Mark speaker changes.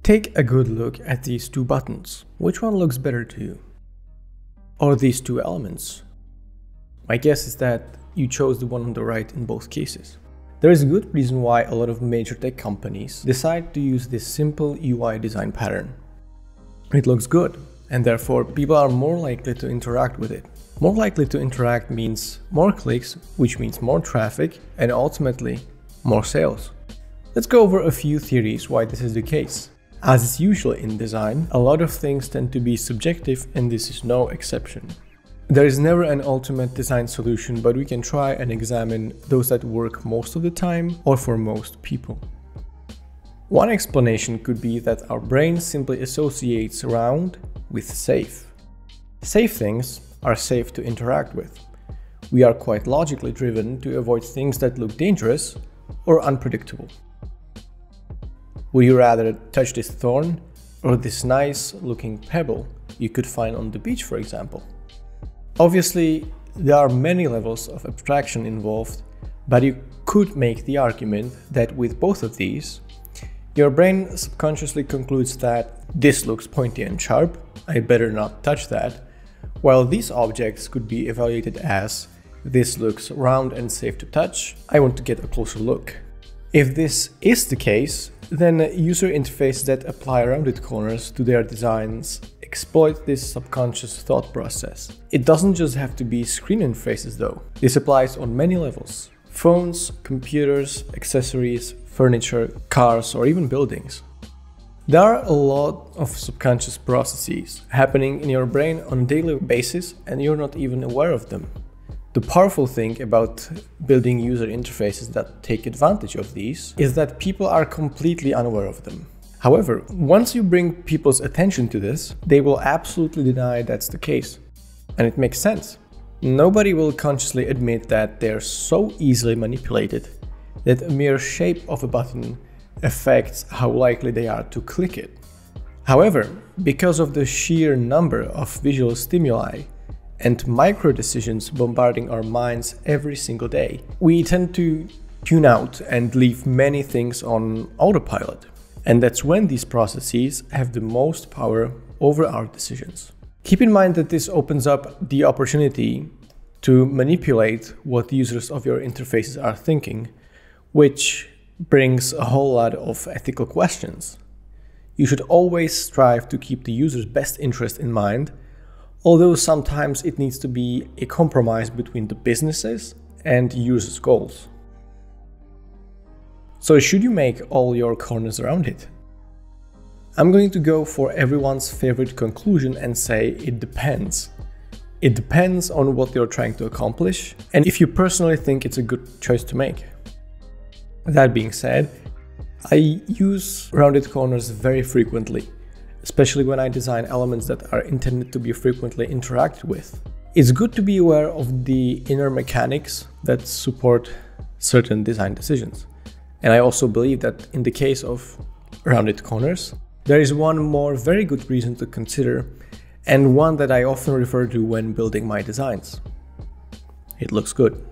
Speaker 1: Take a good look at these two buttons. Which one looks better to you? Or these two elements? My guess is that you chose the one on the right in both cases. There is a good reason why a lot of major tech companies decide to use this simple UI design pattern. It looks good, and therefore people are more likely to interact with it. More likely to interact means more clicks, which means more traffic, and ultimately more sales. Let's go over a few theories why this is the case. As is usual in design, a lot of things tend to be subjective, and this is no exception. There is never an ultimate design solution, but we can try and examine those that work most of the time or for most people. One explanation could be that our brain simply associates round with safe. Safe things are safe to interact with. We are quite logically driven to avoid things that look dangerous or unpredictable. Would you rather touch this thorn or this nice looking pebble you could find on the beach, for example? Obviously, there are many levels of abstraction involved, but you could make the argument that with both of these, your brain subconsciously concludes that this looks pointy and sharp, I better not touch that, while these objects could be evaluated as this looks round and safe to touch, I want to get a closer look. If this is the case, then user interfaces that apply rounded corners to their designs exploit this subconscious thought process. It doesn't just have to be screen interfaces though. This applies on many levels. Phones, computers, accessories, furniture, cars, or even buildings. There are a lot of subconscious processes happening in your brain on a daily basis, and you're not even aware of them. The powerful thing about building user interfaces that take advantage of these is that people are completely unaware of them. However, once you bring people's attention to this, they will absolutely deny that's the case. And it makes sense. Nobody will consciously admit that they're so easily manipulated that a mere shape of a button affects how likely they are to click it. However, because of the sheer number of visual stimuli and micro decisions bombarding our minds every single day, we tend to tune out and leave many things on autopilot. And that's when these processes have the most power over our decisions. Keep in mind that this opens up the opportunity to manipulate what users of your interfaces are thinking, which brings a whole lot of ethical questions. You should always strive to keep the user's best interest in mind, although sometimes it needs to be a compromise between the businesses and users' goals. So should you make all your corners round it? I'm going to go for everyone's favorite conclusion and say it depends. It depends on what you're trying to accomplish and if you personally think it's a good choice to make. That being said, I use rounded corners very frequently, especially when I design elements that are intended to be frequently interacted with. It's good to be aware of the inner mechanics that support certain design decisions. And I also believe that in the case of rounded corners, there is one more very good reason to consider, and one that I often refer to when building my designs. It looks good.